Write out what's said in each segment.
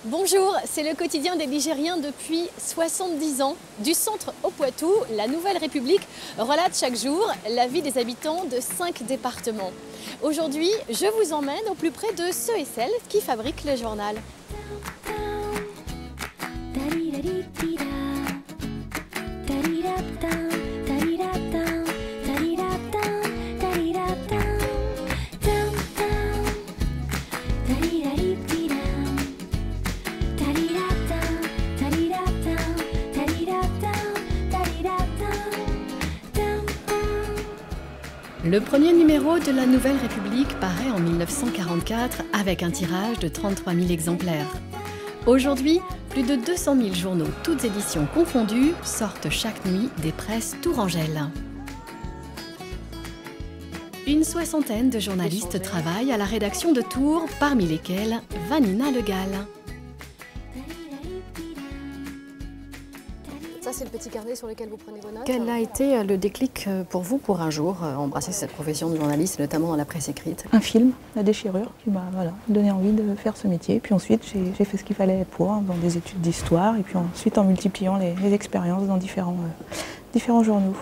Bonjour, c'est le quotidien des Ligériens depuis 70 ans. Du centre au Poitou, la Nouvelle République relate chaque jour la vie des habitants de 5 départements. Aujourd'hui, je vous emmène au plus près de ceux et celles qui fabriquent le journal. Le premier numéro de la Nouvelle République paraît en 1944 avec un tirage de 33 000 exemplaires. Aujourd'hui, plus de 200 000 journaux, toutes éditions confondues, sortent chaque nuit des presses tourangelles. Une soixantaine de journalistes travaillent à la rédaction de Tours, parmi lesquels Vanina Le Gall. Ça, c'est le petit carnet sur lequel vous prenez vos notes. Quel a été le déclic pour vous pour un jour embrasser cette profession de journaliste, notamment dans la presse écrite? Un film, La Déchirure, qui m'a donné envie de faire ce métier. Puis ensuite, j'ai fait ce qu'il fallait pour, dans des études d'histoire, et puis ensuite en multipliant les expériences dans différents journaux,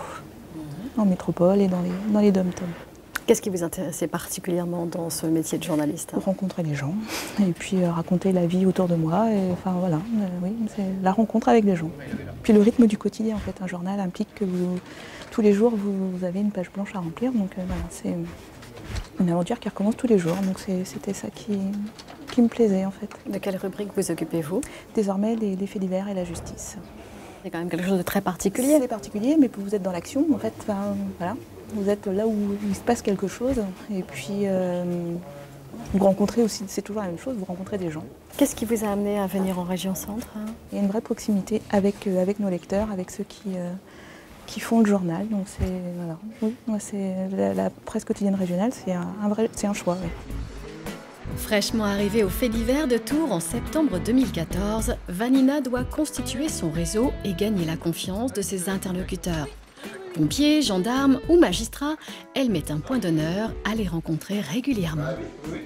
en métropole et dans les dom-toms. Qu'est-ce qui vous intéressait particulièrement dans ce métier de journaliste? Rencontrer les gens et puis raconter la vie autour de moi. Et, enfin voilà, oui, c'est la rencontre avec les gens. Puis le rythme du quotidien en fait. Un journal implique que tous les jours vous avez une page blanche à remplir. Donc voilà, c'est une aventure qui recommence tous les jours. Donc c'était ça qui me plaisait en fait. De quelle rubrique vous occupez-vous? Désormais les faits divers et la justice. C'est quand même quelque chose de très particulier. C'est particulier, mais vous êtes dans l'action en fait. Enfin, voilà. Vous êtes là où il se passe quelque chose et puis vous rencontrez aussi, c'est toujours la même chose, vous rencontrez des gens. Qu'est-ce qui vous a amené à venir en région centre? Il y a une vraie proximité avec nos lecteurs, avec ceux qui font le journal. Donc c'est voilà. Oui, moi c'est la presse quotidienne régionale, c'est un choix. Oui. Fraîchement arrivée au fait divers de Tours en septembre 2014, Vanina doit constituer son réseau et gagner la confiance de ses interlocuteurs. Pompiers, gendarmes ou magistrats, elle met un point d'honneur à les rencontrer régulièrement. Oui.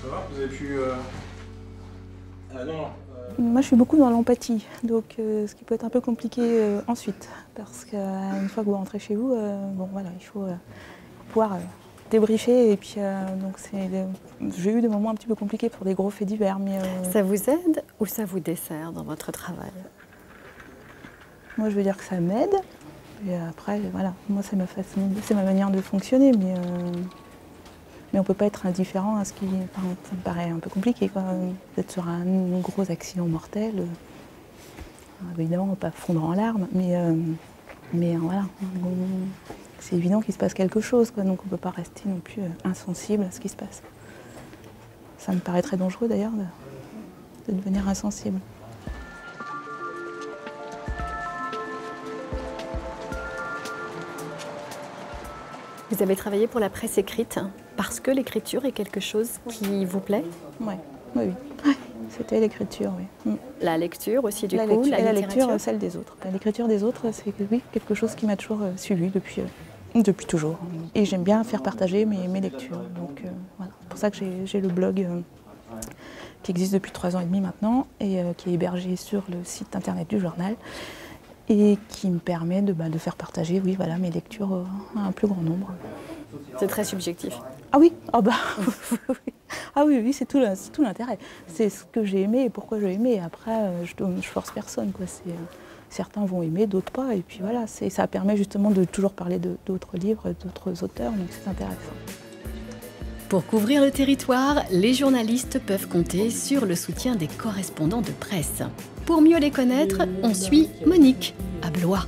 Ça va? Vous avez pu... Moi, je suis beaucoup dans l'empathie, donc ce qui peut être un peu compliqué ensuite, parce qu'une fois que vous rentrez chez vous, bon voilà, il faut pouvoir débriefer et puis donc j'ai eu des moments un petit peu compliqués pour des gros faits divers, mais ça vous aide ou ça vous dessert dans votre travail? Moi, je veux dire que ça m'aide. Et après, voilà, moi c'est ma manière de fonctionner, mais on ne peut pas être indifférent à ce qui... Enfin, ça me paraît un peu compliqué, quoi. D'être sur un gros accident mortel, évidemment, on ne va pas fondre en larmes, mais voilà, c'est évident qu'il se passe quelque chose, quoi, donc on ne peut pas rester non plus insensible à ce qui se passe. Ça me paraît très dangereux d'ailleurs de devenir insensible. Vous avez travaillé pour la presse écrite parce que l'écriture est quelque chose qui vous plaît? Oui, oui. C'était l'écriture, oui. La lecture aussi, du coup, la littérature, lecture, celle des autres. L'écriture des autres, c'est oui, quelque chose qui m'a toujours suivi depuis toujours. Et j'aime bien faire partager mes lectures. Donc voilà, c'est pour ça que j'ai le blog qui existe depuis 3 ans et demi maintenant et qui est hébergé sur le site internet du journal. Et qui me permet de faire partager voilà, mes lectures à un plus grand nombre. C'est très subjectif. Ah oui, ah oui, c'est tout l'intérêt. C'est ce que j'ai aimé et pourquoi j'ai aimé. Après, je force personne, quoi. Certains vont aimer, d'autres pas. Et puis voilà, ça permet justement de toujours parler d'autres livres, d'autres auteurs, donc c'est intéressant. Pour couvrir le territoire, les journalistes peuvent compter sur le soutien des correspondants de presse. Pour mieux les connaître, on suit Monique à Blois.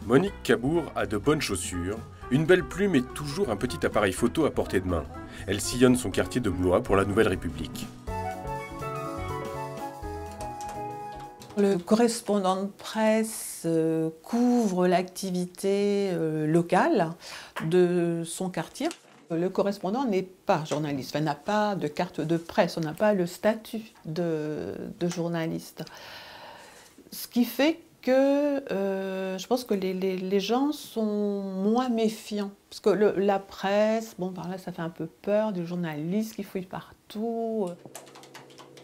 Monique Cabour a de bonnes chaussures, une belle plume et toujours un petit appareil photo à portée de main. Elle sillonne son quartier de Blois pour la Nouvelle République. Le correspondant de presse couvre l'activité locale de son quartier. Le correspondant n'est pas journaliste, n'a pas de carte de presse, on n'a pas le statut de journaliste. Ce qui fait que je pense que les gens sont moins méfiants. Parce que la presse, bon, par là, ça fait un peu peur, des journalistes qui fouillent partout.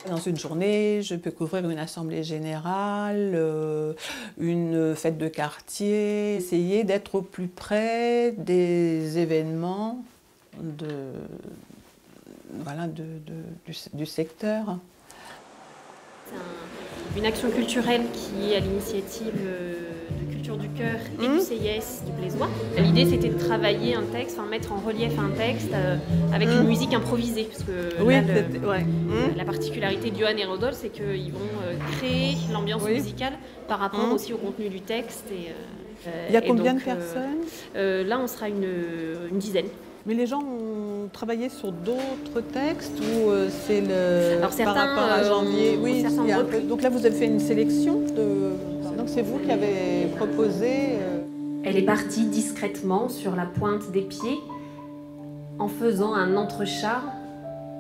Dans une journée, je peux couvrir une assemblée générale, une fête de quartier, essayer d'être au plus près des événements du secteur. C'est une action culturelle qui est à l'initiative de Culture du Cœur et du CIS du Blésois. L'idée, c'était de travailler un texte, mettre en relief un texte avec une musique improvisée. Parce que oui, là, la particularité de Johan et Rodolphe, c'est qu'ils vont créer l'ambiance musicale par rapport aussi au contenu du texte. Il y a combien de personnes? Là, on sera une dizaine. Mais les gens ont travaillé sur d'autres textes ou c'est le par rapport à janvier? Oui, il y a un peu. Donc là, vous avez fait une sélection donc c'est vous qui avez proposé. Elle est partie discrètement sur la pointe des pieds en faisant un entrechat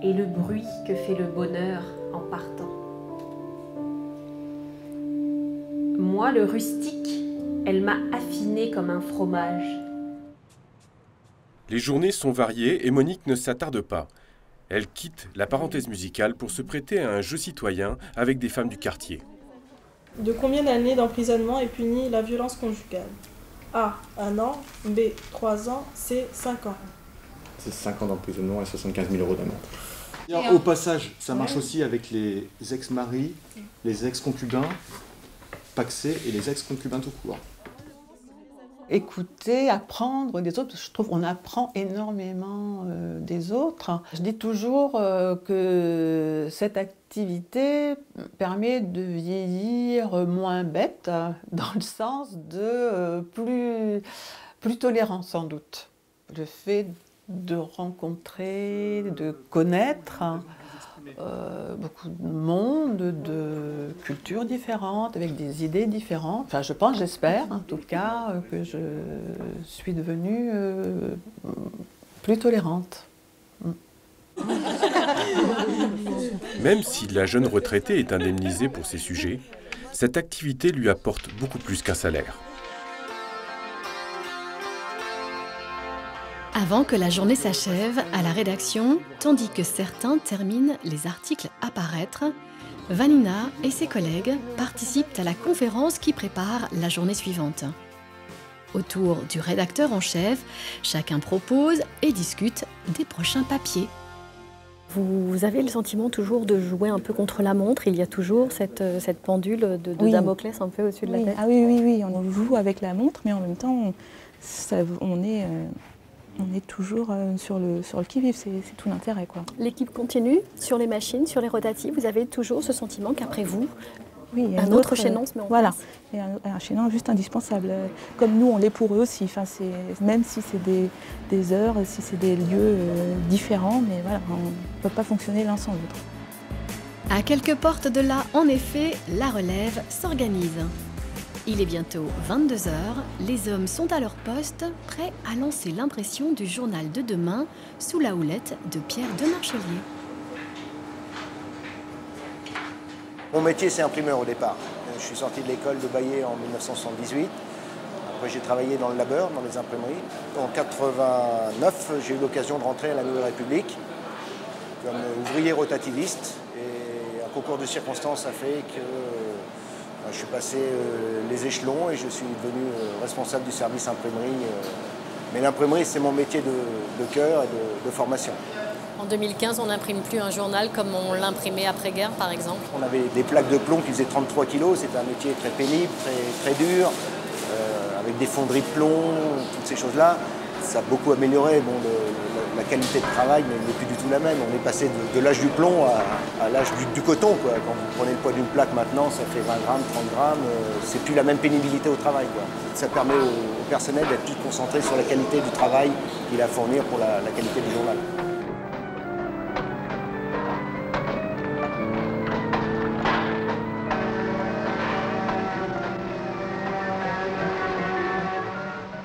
et le bruit que fait le bonheur en partant. Moi, le rustique, elle m'a affiné comme un fromage. Les journées sont variées et Monique ne s'attarde pas. Elle quitte la parenthèse musicale pour se prêter à un jeu citoyen avec des femmes du quartier. De combien d'années d'emprisonnement est punie la violence conjugale? A. 1 an. B. 3 ans. C. 5 ans. C'est 5 ans d'emprisonnement et 75 000 € d'amende. Au passage, ça marche aussi avec les ex-maris, les ex-concubins, pacsés et les ex-concubins tout court. Écouter, apprendre des autres, je trouve qu'on apprend énormément des autres. Je dis toujours que cette activité permet de vieillir moins bête, dans le sens de plus tolérant sans doute. Le fait de rencontrer, de connaître beaucoup de monde, de cultures différentes, avec des idées différentes. Enfin, je pense, j'espère, en tout cas, que je suis devenue plus tolérante. Même si la jeune retraitée est indemnisée pour ses sujets, cette activité lui apporte beaucoup plus qu'un salaire. Avant que la journée s'achève, à la rédaction, tandis que certains terminent les articles à paraître, Vanina et ses collègues participent à la conférence qui prépare la journée suivante. Autour du rédacteur en chef, chacun propose et discute des prochains papiers. Vous avez le sentiment toujours de jouer un peu contre la montre? Il y a toujours cette pendule de Damoclès un peu au-dessus de la tête? Ah oui, on joue avec la montre, mais en même temps, on est toujours sur le qui-vive, c'est tout l'intérêt, quoi. L'équipe continue sur les machines, sur les rotatives. Vous avez toujours ce sentiment qu'après vous, un autre chaînon se met en place. Et un chaînon juste indispensable. Comme nous, on l'est pour eux aussi. Enfin, même si c'est des heures, si c'est des lieux différents, mais voilà, on ne peut pas fonctionner l'un sans l'autre. À quelques portes de là, en effet, la relève s'organise. Il est bientôt 22 h, les hommes sont à leur poste, prêts à lancer l'impression du journal de demain sous la houlette de Pierre de Marchelier. Mon métier, c'est imprimeur au départ. Je suis sorti de l'école de Baillet en 1978. Après, j'ai travaillé dans le labeur, dans les imprimeries. En 1989, j'ai eu l'occasion de rentrer à la Nouvelle République comme ouvrier rotativiste. Et un concours de circonstances a fait que je suis passé les échelons et je suis devenu responsable du service imprimerie. Mais l'imprimerie, c'est mon métier de cœur et de formation. En 2015, on n'imprime plus un journal comme on l'imprimait après-guerre, par exemple. On avait des plaques de plomb qui faisaient 33 kilos. C'était un métier très pénible, très dur, avec des fonderies de plomb, toutes ces choses-là. Ça a beaucoup amélioré la qualité de travail, mais elle n'est plus du tout la même. On est passé de l'âge du plomb à l'âge du coton, quoi. Quand vous prenez le poids d'une plaque maintenant, ça fait 20 grammes, 30 grammes. C'est plus la même pénibilité au travail, quoi. Ça permet au personnel d'être plus concentré sur la qualité du travail qu'il a à fournir pour la qualité du journal.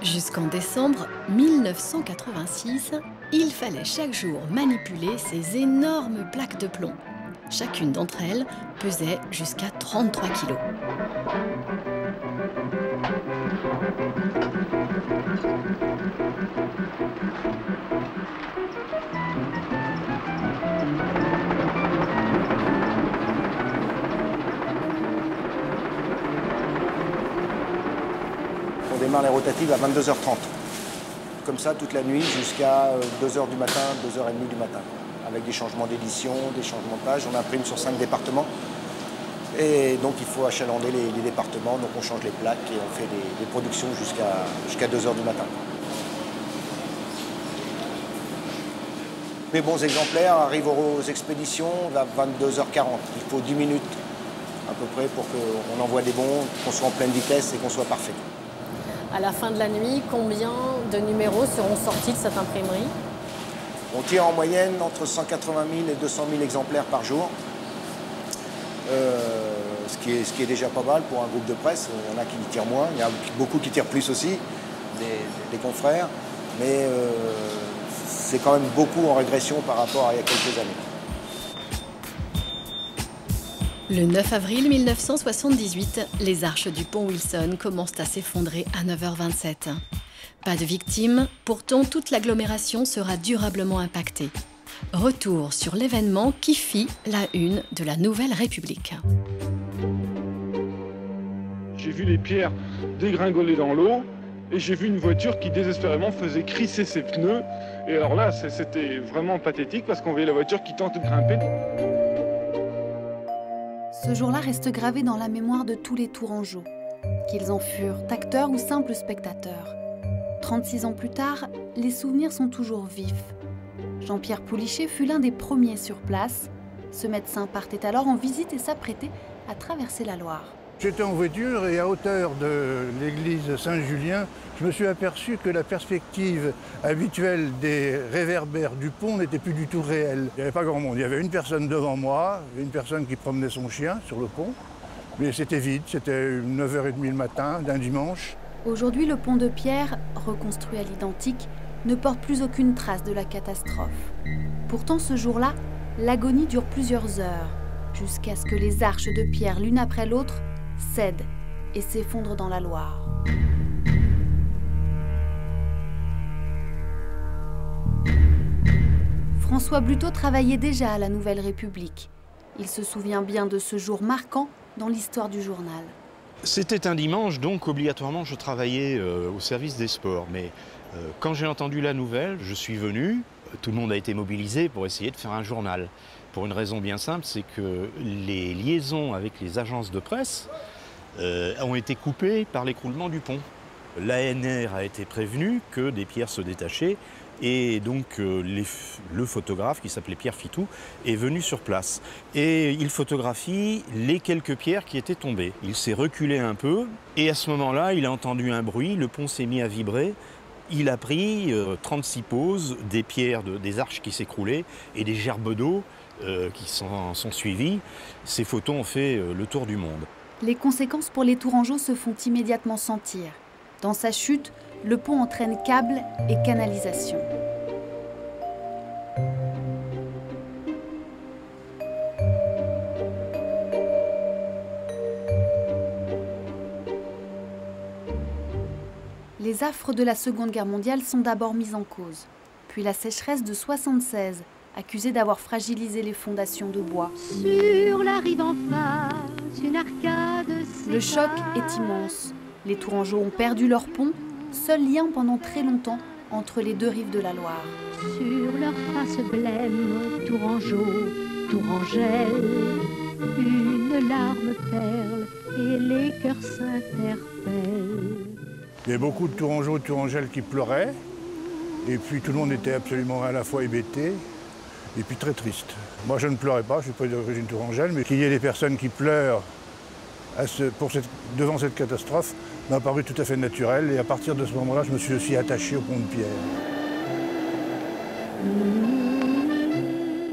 Jusqu'en décembre 1986, il fallait chaque jour manipuler ces énormes plaques de plomb. Chacune d'entre elles pesait jusqu'à 33 kilos. On démarre les rotatives à 22h30. Comme ça toute la nuit jusqu'à 2h du matin, 2h30 du matin. Avec des changements d'édition, des changements de page. On imprime sur 5 départements. Et donc il faut achalander les départements. Donc on change les plaques et on fait des productions jusqu'à 2h du matin. Les bons exemplaires arrivent aux expéditions à 22h40. Il faut 10 minutes à peu près pour qu'on envoie des bons, qu'on soit en pleine vitesse et qu'on soit parfait. À la fin de la nuit, combien de numéros seront sortis de cette imprimerie? On tire en moyenne entre 180 000 et 200 000 exemplaires par jour, ce qui est déjà pas mal pour un groupe de presse. Il y en a qui tirent moins, il y a beaucoup qui tirent plus aussi, des confrères, mais c'est quand même beaucoup en régression par rapport à il y a quelques années. Le 9 avril 1978, les arches du pont Wilson commencent à s'effondrer à 9h27. Pas de victimes, pourtant toute l'agglomération sera durablement impactée. Retour sur l'événement qui fit la une de la Nouvelle République. J'ai vu les pierres dégringoler dans l'eau et j'ai vu une voiture qui désespérément faisait crisser ses pneus. Et alors là, c'était vraiment pathétique parce qu'on voyait la voiture qui tente de grimper. Ce jour-là reste gravé dans la mémoire de tous les Tourangeaux, qu'ils en furent acteurs ou simples spectateurs. 36 ans plus tard, les souvenirs sont toujours vifs. Jean-Pierre Poulichet fut l'un des premiers sur place. Ce médecin partait alors en visite et s'apprêtait à traverser la Loire. J'étais en voiture et à hauteur de l'église Saint-Julien, je me suis aperçu que la perspective habituelle des réverbères du pont n'était plus du tout réelle. Il n'y avait pas grand monde. Il y avait une personne devant moi, une personne qui promenait son chien sur le pont. Mais c'était vide, c'était 9h30 le matin d'un dimanche. Aujourd'hui, le pont de pierre, reconstruit à l'identique, ne porte plus aucune trace de la catastrophe. Pourtant, ce jour-là, l'agonie dure plusieurs heures, jusqu'à ce que les arches de pierre, l'une après l'autre, cèdent et s'effondrent dans la Loire. François Bluteau travaillait déjà à la Nouvelle République. Il se souvient bien de ce jour marquant dans l'histoire du journal. C'était un dimanche, donc obligatoirement je travaillais au service des sports. Mais quand j'ai entendu la nouvelle, je suis venu. Tout le monde a été mobilisé pour essayer de faire un journal. Pour une raison bien simple, c'est que les liaisons avec les agences de presse ont été coupées par l'écroulement du pont. L'ANR a été prévenu que des pierres se détachaient et donc le photographe qui s'appelait Pierre Fitou est venu sur place. Et il photographie les quelques pierres qui étaient tombées. Il s'est reculé un peu et à ce moment-là, il a entendu un bruit, le pont s'est mis à vibrer. Il a pris 36 poses, des pierres, des arches qui s'écroulaient et des gerbes d'eau qui sont suivies. Ces photos ont fait le tour du monde. Les conséquences pour les Tourangeaux se font immédiatement sentir. Dans sa chute, le pont entraîne câbles et canalisation. Les affres de la Seconde Guerre mondiale sont d'abord mises en cause. Puis la sécheresse de 1976, accusée d'avoir fragilisé les fondations de bois. Sur la rive en face, une arcade. Le choc est immense. Les Tourangeaux ont perdu leur pont, seul lien pendant très longtemps entre les deux rives de la Loire. Sur leur face blême, Tourangeaux, Tourangelles, une larme perle et les cœurs s'interpellent. Il y avait beaucoup de Tourangeaux et Tourangelles qui pleuraient. Et puis tout le monde était absolument à la fois hébété et puis très triste. Moi je ne pleurais pas, je ne suis pas d'origine tourangelle, mais qu'il y ait des personnes qui pleurent devant cette catastrophe m'a paru tout à fait naturel. Et à partir de ce moment-là, je me suis aussi attaché au pont de pierre.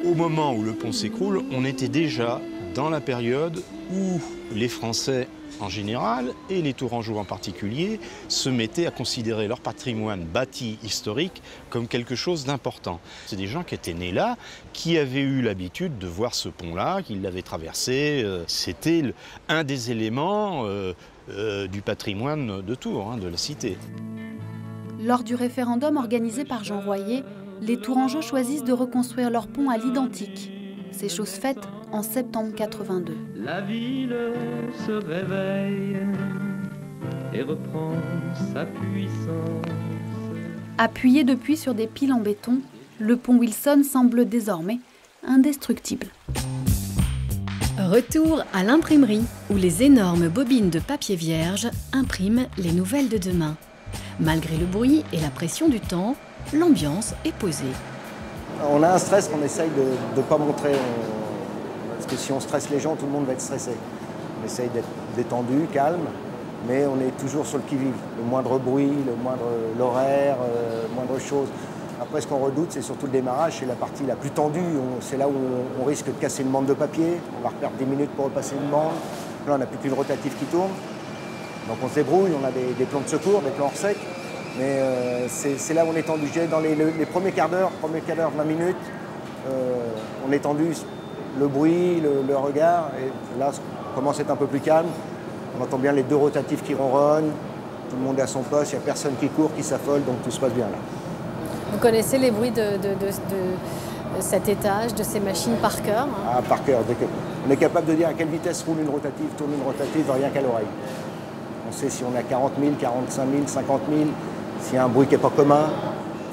Au moment où le pont s'écroule, on était déjà dans la période où les Français en général, et les Tourangeaux en particulier, se mettaient à considérer leur patrimoine bâti historique comme quelque chose d'important. C'est des gens qui étaient nés là, qui avaient eu l'habitude de voir ce pont-là, qui l'avaient traversé. C'était un des éléments du patrimoine de Tours, hein, de la cité. Lors du référendum organisé par Jean Royer, les Tourangeaux choisissent de reconstruire leur pont à l'identique. C'est chose faite en septembre 82. La ville se réveille et reprend sa puissance. Appuyé depuis sur des piles en béton, le pont Wilson semble désormais indestructible. Retour à l'imprimerie, où les énormes bobines de papier vierge impriment les nouvelles de demain. Malgré le bruit et la pression du temps, l'ambiance est posée. On a un stress qu'on essaye de ne pas montrer, parce que si on stresse les gens, tout le monde va être stressé. On essaye d'être détendu, calme, mais on est toujours sur le qui-vive. Le moindre bruit, l'horaire, moindre chose. Après, ce qu'on redoute, c'est surtout le démarrage, c'est la partie la plus tendue. C'est là où on risque de casser une bande de papier. On va perdre 10 minutes pour repasser une bande. Là, on n'a plus qu'une rotative qui tourne. Donc on se débrouille, on a des plans de secours, des plans hors sec. Mais c'est là où on est tendu. Dans les premiers quarts d'heure, 20 minutes, on est tendu. Le bruit, le regard. Et là, on commence à être un peu plus calme. On entend bien les deux rotatifs qui ronronnent. Tout le monde est à son poste, il n'y a personne qui court, qui s'affole, donc tout se passe bien là. Vous connaissez les bruits de cet étage, de ces machines par cœur, hein? Ah, par cœur. On est capable de dire à quelle vitesse roule une rotative, tourne une rotative, rien qu'à l'oreille. On sait si on a 40 000, 45 000, 50 000, s'il y a un bruit qui n'est pas commun,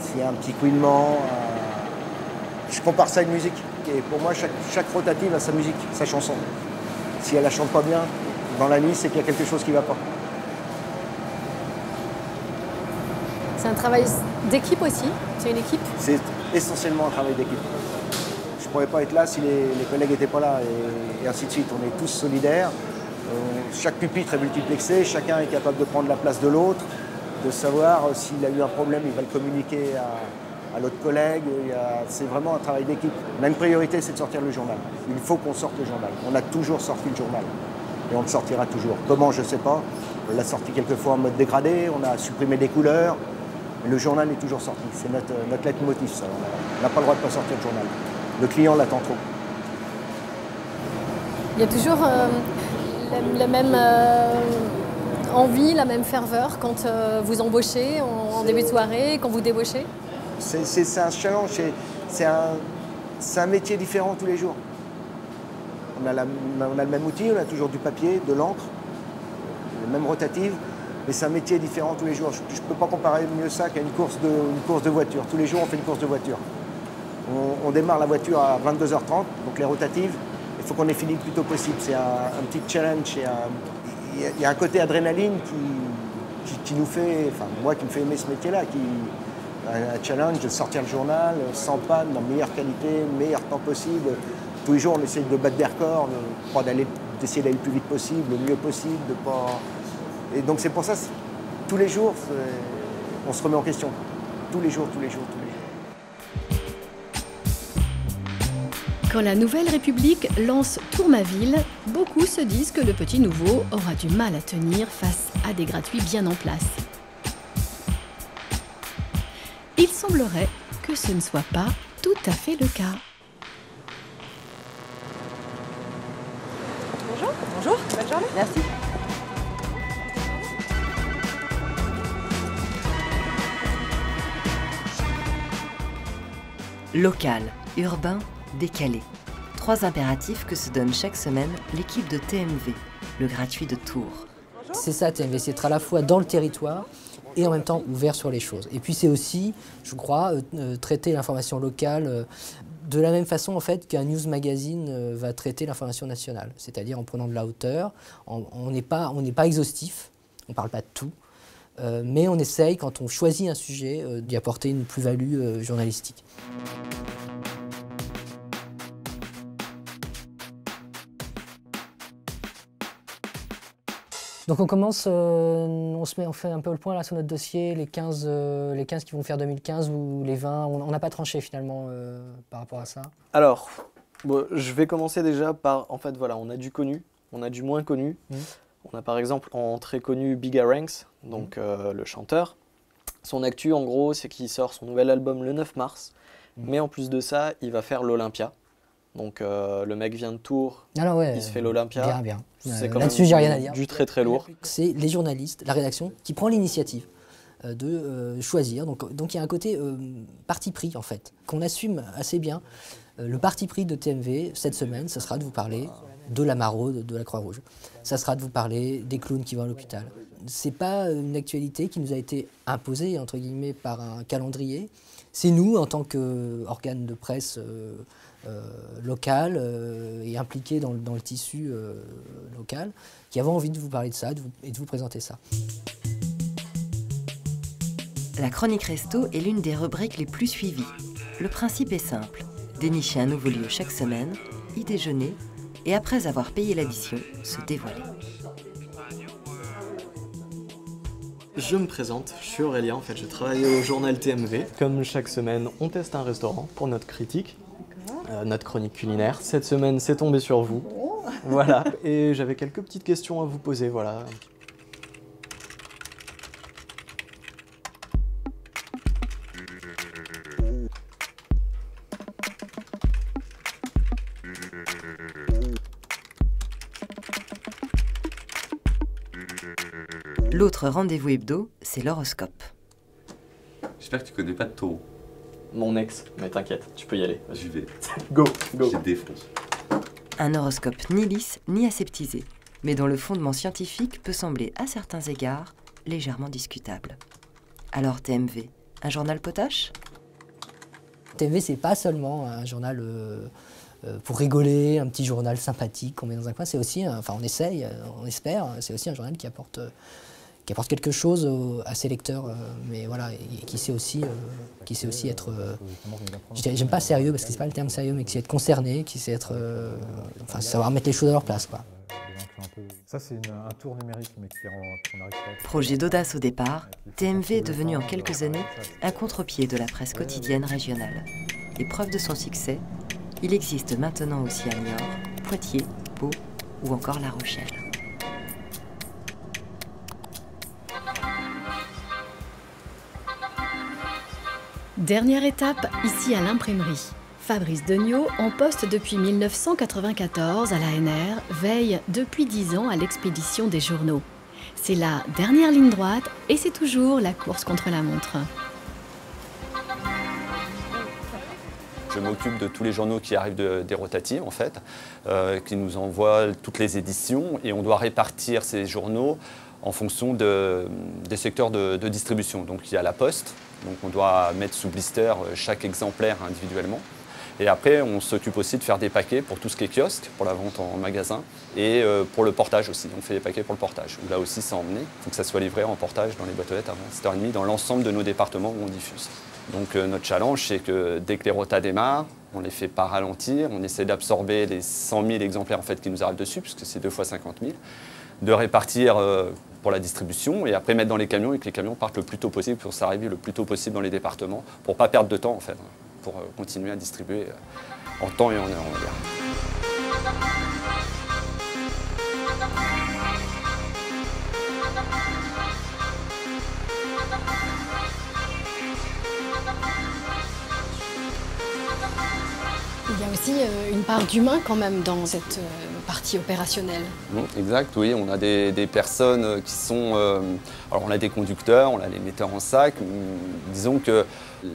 s'il y a un petit couinement. Je compare ça à une musique. Et pour moi, chaque rotative a sa musique, sa chanson. Si elle ne la chante pas bien, dans la nuit, c'est qu'il y a quelque chose qui ne va pas. C'est un travail d'équipe aussi? C'est une équipe? C'est essentiellement un travail d'équipe. Je ne pourrais pas être là si les collègues n'étaient pas là, et ainsi de suite. On est tous solidaires. Chaque pupitre est multiplexé, chacun est capable de prendre la place de l'autre, de savoir s'il a eu un problème, il va le communiquer à l'autre collègue. C'est vraiment un travail d'équipe. On a une priorité, c'est de sortir le journal. Il faut qu'on sorte le journal. On a toujours sorti le journal. Et on le sortira toujours. Comment, je ne sais pas. On l'a sorti quelquefois en mode dégradé, on a supprimé des couleurs. Le journal est toujours sorti, c'est notre leitmotiv, ça. On n'a pas le droit de ne pas sortir le journal. Le client l'attend trop. Il y a toujours la même envie, la même ferveur quand vous embauchez en début de soirée, quand vous débauchez? C'est un challenge, c'est un métier différent tous les jours. On a le même outil, on a toujours du papier, de l'encre, les mêmes rotatives. Mais c'est un métier différent tous les jours. Je ne peux pas comparer mieux ça qu'à une course de voiture. Tous les jours, on fait une course de voiture. On démarre la voiture à 22h30, donc les rotatives. Il faut qu'on ait fini le plus tôt possible. C'est un petit challenge. Il y a un côté adrénaline qui nous fait, enfin moi qui me fait aimer ce métier-là, un challenge de sortir le journal sans panne, dans meilleure qualité, meilleur temps possible. Tous les jours, on essaie de battre des records, d'essayer d'aller le plus vite possible, le mieux possible, de pas... Et donc c'est pour ça, tous les jours, on se remet en question. Tous les jours, tous les jours, tous les jours. Quand la Nouvelle République lance Tours ma ville, beaucoup se disent que le petit nouveau aura du mal à tenir face à des gratuits bien en place. Il semblerait que ce ne soit pas tout à fait le cas. Bonjour. Bonjour, bonne journée. Merci. Local, urbain, décalé. 3 impératifs que se donne chaque semaine l'équipe de TMV, le gratuit de Tours. C'est ça TMV, c'est être à la fois dans le territoire et en même temps ouvert sur les choses. Et puis c'est aussi, je crois, traiter l'information locale de la même façon en fait qu'un news magazine va traiter l'information nationale. C'est-à-dire en prenant de la hauteur, on n'est pas exhaustif, on ne parle pas de tout. Mais on essaye, quand on choisit un sujet, d'y apporter une plus-value journalistique. Donc on commence, on fait un peu le point là sur notre dossier, les 15 qui vont faire 2015 ou les 20, on n'a pas tranché finalement par rapport à ça. Alors, bon, je vais commencer déjà par, en fait voilà, on a du connu, on a du moins connu. On a par exemple en très connu Bigga Ranks, donc le chanteur. Son actu en gros c'est qu'il sort son nouvel album le 9 mars, mais en plus de ça il va faire l'Olympia. Donc le mec vient de Tours, Alors ouais, il se fait l'Olympia. Bien. Là-dessus, j'ai rien à dire. Du très lourd. C'est les journalistes, la rédaction, qui prend l'initiative de choisir. Donc il y a un côté parti pris, en fait, qu'on assume assez bien. Le parti pris de TMV, cette semaine, ça sera de vous parler de la maraude de la Croix-Rouge. Ça sera de vous parler des clowns qui vont à l'hôpital. C'est pas une actualité qui nous a été imposée, entre guillemets, par un calendrier. C'est nous, en tant qu'organe de presse local et impliqué dans le tissu local, qui avons envie de vous parler de ça et de vous présenter ça. La chronique resto est l'une des rubriques les plus suivies. Le principe est simple. Dénicher un nouveau lieu chaque semaine, y déjeuner, et après avoir payé l'addition, se dévoiler. Je me présente, je suis Aurélien, en fait je travaille au journal TMV. Comme chaque semaine, on teste un restaurant pour notre critique, notre chronique culinaire. Cette semaine, c'est tombé sur vous. Voilà, et j'avais quelques petites questions à vous poser, voilà. L'autre rendez-vous hebdo, c'est l'horoscope. J'espère que tu connais pas de taureau. Mon ex, mais t'inquiète, tu peux y aller. J'y vais. Go. Je défonce. Un horoscope ni lisse ni aseptisé, mais dont le fondement scientifique peut sembler à certains égards légèrement discutable. Alors TMV, un journal potache ? TMV, c'est pas seulement un journal pour rigoler, un petit journal sympathique qu'on met dans un coin, c'est aussi, on essaye, on espère, c'est aussi un journal qui apporte quelque chose à ses lecteurs, mais voilà, et qui sait aussi être, j'aime pas sérieux parce que c'est pas le terme sérieux, mais qui sait être concerné, qui sait être, savoir mettre les choses à leur place, quoi. Ça, c'est un tour numérique, mais qu'on n'arrive pas. Projet d'audace au départ, TMV est devenu en quelques années un contre-pied de la presse quotidienne régionale. Et preuve de son succès, il existe maintenant aussi à Niort, Poitiers, Pau ou encore La Rochelle. Dernière étape, ici à l'imprimerie. Fabrice Degnaud, en poste depuis 1994 à l'ANR, veille depuis 10 ans à l'expédition des journaux. C'est la dernière ligne droite et c'est toujours la course contre la montre. Je m'occupe de tous les journaux qui arrivent des rotatives, en fait, qui nous envoient toutes les éditions et on doit répartir ces journaux en fonction des secteurs de distribution. Donc il y a la poste, donc on doit mettre sous blister chaque exemplaire individuellement. Et après, on s'occupe aussi de faire des paquets pour tout ce qui est kiosque, pour la vente en magasin, et pour le portage aussi. On fait des paquets pour le portage, où là aussi c'est emmené. Il faut que ça soit livré en portage dans les boîtes aux lettres avant 7h30 dans l'ensemble de nos départements où on diffuse. Donc notre challenge, c'est que dès que les rotas démarrent, on ne les fait pas ralentir, on essaie d'absorber les 100 000 exemplaires en fait, qui nous arrivent dessus, puisque c'est 2 fois 50 000, de répartir pour la distribution et après mettre dans les camions et que les camions partent le plus tôt possible pour s'arriver le plus tôt possible dans les départements, pour ne pas perdre de temps en fait, pour continuer à distribuer en temps et en heure, on va dire. Il y a aussi une part d'humain quand même dans cette partie opérationnelle. Exact, oui, on a des personnes qui sont... alors on a des conducteurs, on a les metteurs en sac. Disons que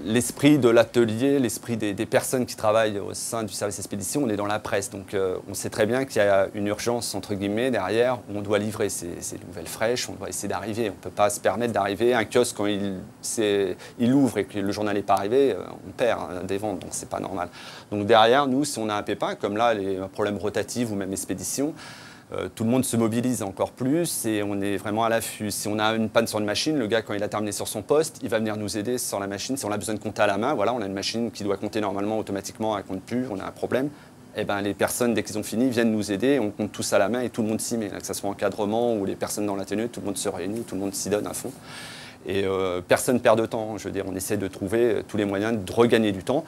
l'esprit de l'atelier, l'esprit des personnes qui travaillent au sein du service expédition, on est dans la presse. Donc on sait très bien qu'il y a une urgence, entre guillemets, derrière, où on doit livrer ces nouvelles fraîches, on doit essayer d'arriver. On ne peut pas se permettre d'arriver. Un kiosque, quand il ouvre et que le journal n'est pas arrivé, on perd des ventes, donc c'est pas normal. Donc derrière, nous, si on a un pépin, comme là, les problèmes rotatifs ou même expédition, tout le monde se mobilise encore plus et on est vraiment à l'affût. Si on a une panne sur une machine, le gars, quand il a terminé sur son poste, il va venir nous aider sur la machine. Si on a besoin de compter à la main, voilà, on a une machine qui doit compter normalement automatiquement, elle ne compte plus, on a un problème. Et ben, les personnes, dès qu'ils ont fini, viennent nous aider, on compte tous à la main et tout le monde s'y met. Que ce soit encadrement ou les personnes dans l'atelier, tout le monde se réunit, tout le monde s'y donne à fond. Et personne ne perd de temps. Je veux dire, on essaie de trouver tous les moyens de regagner du temps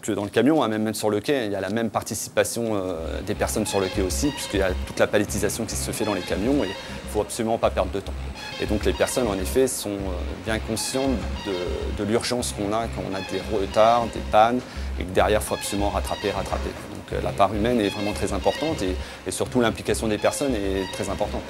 que dans le camion, hein, même sur le quai, il y a la même participation des personnes sur le quai aussi, puisqu'il y a toute la palettisation qui se fait dans les camions et il ne faut absolument pas perdre de temps. Et donc les personnes, en effet, sont bien conscientes de l'urgence qu'on a quand on a des retards, des pannes, et que derrière, il faut absolument rattraper. Donc la part humaine est vraiment très importante et surtout l'implication des personnes est très importante.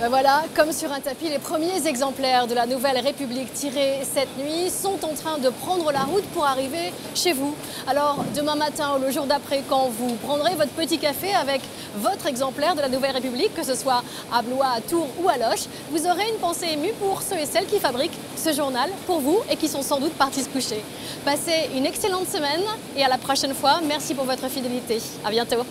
Ben voilà, comme sur un tapis, les premiers exemplaires de la Nouvelle République tirés cette nuit sont en train de prendre la route pour arriver chez vous. Alors demain matin ou le jour d'après, quand vous prendrez votre petit café avec votre exemplaire de la Nouvelle République, que ce soit à Blois, à Tours ou à Loches, vous aurez une pensée émue pour ceux et celles qui fabriquent ce journal pour vous et qui sont sans doute partis se coucher. Passez une excellente semaine et à la prochaine fois. Merci pour votre fidélité. À bientôt.